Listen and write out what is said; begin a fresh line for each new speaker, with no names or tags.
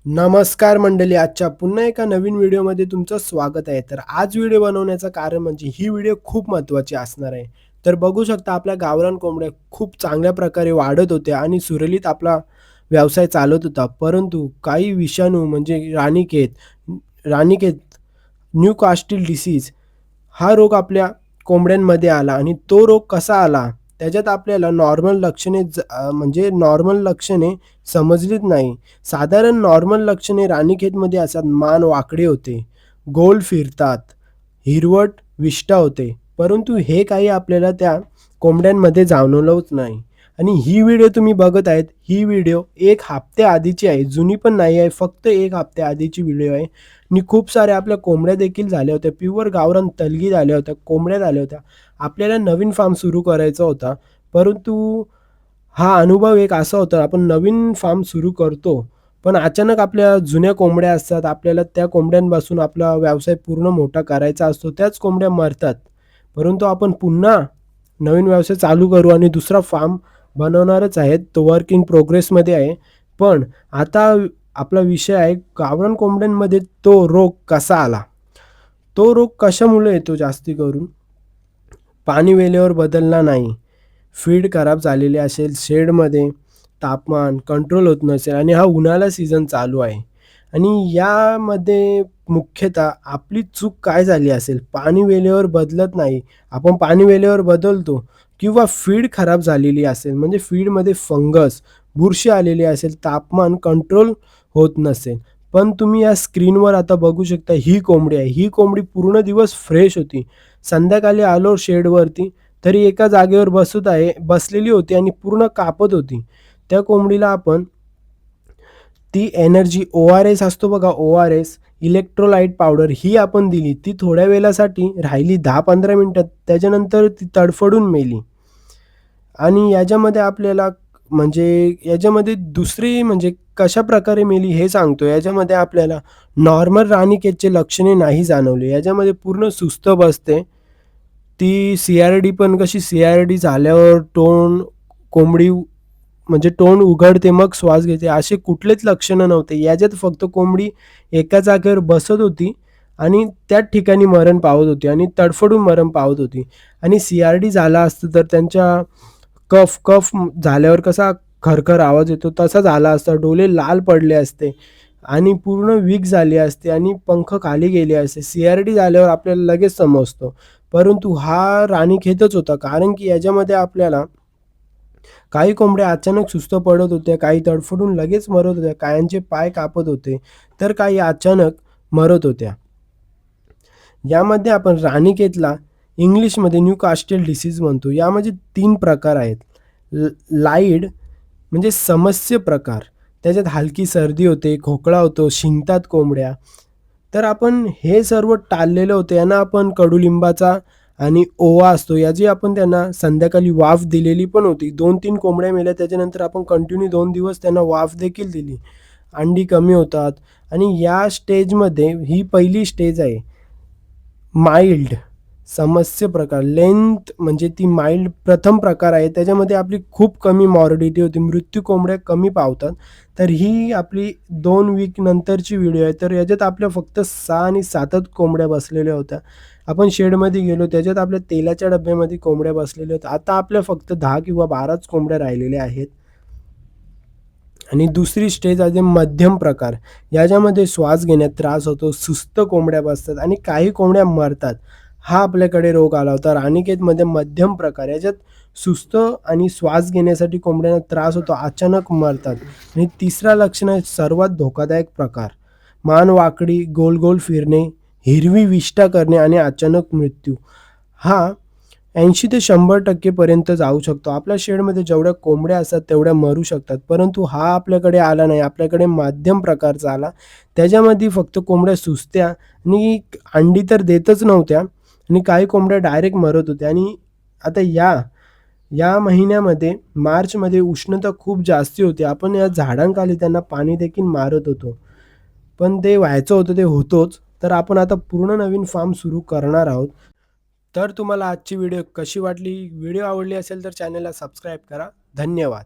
नमस्कार मंडळी, आजच्या पुन्हा एका नवीन व्हिडिओमध्ये तुमचं स्वागत आहे. तर आज व्हिडिओ बनवण्याचं कारण म्हणजे ही व्हिडिओ खूप महत्त्वाची असणार आहे. तर बघू शकता आपल्या गावरान कोंबड्या खूप चांगल्या प्रकारे वाढत होत्या आणि सुरळीत आपला व्यवसाय चालत होता. परंतु काही विषाणू म्हणजे राणीखेत न्यूकास्टिल डिसीज हा रोग आपल्या कोंबड्यांमध्ये आला आणि तो रोग कसा आला, त्याच्यात आपल्याला म्हणजे नॉर्मल लक्षणे समजलीच नाही. साधारण नॉर्मल लक्षणे राणीखेतमध्ये असतात. मान वाकडे होते, गोल फिरतात, हिरवट विष्ठा होते. परंतु हे काही आपल्याला त्या कोंबड्यांमध्ये जाणवलंच नाही. आणि ही व्हिडिओ तुम्ही बघत आहेत, ही व्हिडिओ 1 हफ्त्या आधीची आहे. जुनी पण नाही आहे, फक्त 1 हफ्त्या आधीची व्हिडिओ आहे. आणि खूप साऱ्या आपल्या कोंबड्या देखील झाल्या होत्या. प्युअर गावरान तलगी झाल्या होत्या, कोंबड्या झाल्या होत्या. आपल्याला नवीन फार्म सुरू करायचा होता. परंतु हा अनुभव एक असा होता, आपण नवीन फार्म सुरू करतो, पण अचानक आपल्या जुन्या कोंबड्या असतात. आपल्याला त्या कोंबड्यांपासून आपला व्यवसाय पूर्ण मोठा करायचा असतो. त्याच कोंबड्या मरतात. परंतु आपण पुन्हा नवीन व्यवसाय चालू करू आणि दुसरा फार्म बनवणारच आहेत. तो वर्क इन प्रोग्रेसमध्ये आहे. पण आता आपला विषय आहे गावरान कोंबड्यांमध्ये तो रोग कसा आला? तो रोग कशामुळे येतो जास्ती करून? पाणी वेळेवर बदलला नाही, फीड खराब झालेली असेल, शेडमध्ये तापमान कंट्रोल होत नसेल आणि हा उन्हाळा सीझन चालू आहे आणि यामध्ये मुख्यतः आपली चूक काय झाली असेल? पाणी वेळेवर बदलत नाही. आपण पाणी वेळेवर बदलतो किंवा फीड खराब झालेली असेल, म्हणजे फीडमध्ये फंगस, बुरशी आलेली असेल, तापमान कंट्रोल होत नसेल. पण तुम्ही या स्क्रीनवर आता बघू शकता ही कोंबडी आहे. ही कोंबडी पूर्ण दिवस फ्रेश होती. संध्याकाळी आलो शेडवरती, तरी एका जागेवर बसलेली होती आणि पूर्ण कापत होती. त्या कोंबडीला आपण ती एनर्जी ORS असतो बघा, ORS इलेक्ट्रोलाइट पावडर ही आपण दिली. ती थोड्या वेळासाठी राहिली 10-15 मिनिटात. त्याच्यानंतर ती तडफडून मेली. आणि याच्यामध्ये आपल्याला म्हणजे याच्यामध्ये दुसरी म्हणजे कशाप्रकारे मेली हे सांगतो. याच्यामध्ये आपल्याला नॉर्मल राणीखेतचे लक्षणे नाही जाणवले. याच्यामध्ये पूर्ण सुस्त बसते. ती CRD पण कशी CRD झाल्यावर कोंबडी म्हणजे तोंड उघडते, मग श्वास घेते, असे कुठलेच लक्षणं नव्हते. याच्यात फक्त कोंबडी एका जागेवर बसत होती आणि त्याच ठिकाणी मरण पावत होती आणि तडफडून मरण पावत होती. आणि CRD झाला असतं तर त्यांच्या कफ झाल्यावर कसा खरखर आवाज येतो तसा झाला असता. डोळे लाल पडले असते आणि पूर्ण वीक झाली असते आणि पंख खाली गेले असते. CRD झाल्यावर आपल्याला लगेच समजतो. परंतु हा राणीखेतच होता. कारण की याच्यामध्ये आपल्याला काही कोंबड्या अचानक सुस्त पडत होत्या, काही तडफडून लगेच मरत होत्या, काहींचे पाय कापत होते, तर काही अचानक मरत होत्या. यामध्ये आपण राणीखेतला इंग्लिशमध्ये न्यूकास्टल डिसीज म्हणतो. यामध्ये 3 प्रकार आहेत. लाईड म्हणजे समस्या प्रकार. त्याच्यात हलकी सर्दी होते, खोकला होतो, शिंकतात कोंबड्या. तर आपण हे सर्व टाळलेलं होतं. यांना आपण कडुलिंबाचा आणि ओवा असतो, याची आपण त्यांना संध्याकाळी वाफ दिलेली पण होती. 2-3 कोंबड्या मेल्या. त्याच्यानंतर आपण कंटिन्यू 2 दिवस त्यांना वाफ देखील दिली. अंडी कमी होतात आणि या स्टेजमध्ये ही पहिली स्टेज आहे. माईल्ड समस्या प्रकार. लेंथ म्हणजे ती माईल्ड प्रथम प्रकार आहे. त्याच्यामध्ये आपली खूप कमी मॉर्बिडिटी होती. मृत्यू कोंबड्या कमी पावतात. तर ही आपली 2 वीक नंतरची व्हिडिओ आहे. तर याच्यात आपल्या फक्त 6 आणि 7च कोंबड्या बसलेल्या होत्या. आपण शेडमध्ये गेलो, त्याच्यात आपल्या तेलाच्या डब्यामध्ये कोंबड्या बसलेल्या होत्या. आता आपल्या फक्त 10 किंवा 12च कोंबड्या राहिलेल्या आहेत. आणि दुसरी स्टेज आहे मध्यम प्रकार. याच्यामध्ये श्वास घेण्यात त्रास होतो, सुस्त कोंबड्या बसतात आणि काही कोंबड्या मरतात. हा आपल्याकडे रोग आला होता राणीखेतमध्ये मध्यम प्रकार. याच्यात सुस्त आणि श्वास घेण्यासाठी कोंबड्यांना त्रास होतो, अचानक मरतात. आणि तिसरा लक्षण आहे सर्वात धोकादायक प्रकार. मान वाकडी, गोल-गोल फिरणे, हिरवी विष्ठा करणे आणि अचानक मृत्यू. हा 80 ते 100% पर्यंत जाऊ शकतो. आपल्या शेडमध्ये जेवढ्या कोंबड्या असतात तेवढ्या मरू शकतात. परंतु हा आपल्याकडे आला नाही. आपल्याकडे मध्यम प्रकारचा आला. त्याच्यामध्ये फक्त कोंबड्या सुस्त्या आणि अंडी तर देतच नव्हत्या आणि काही कोंबड्या डायरेक्ट मरत होत्या. आणि आता या महिन्यामध्ये मार्चमध्ये उष्णता खूप जास्ती होती. आपण या झाडांखाली त्यांना पाणी देखील मारत होतो. पण ते व्हायचं होतं ते होतोच. तर आपण आता पूर्ण नवीन फार्म सुरू करणार आहोत. तर तुम्हाला आजची व्हिडिओ कशी वाटली? व्हिडिओ आवडली असेल तर चॅनलला सबस्क्राईब करा. धन्यवाद.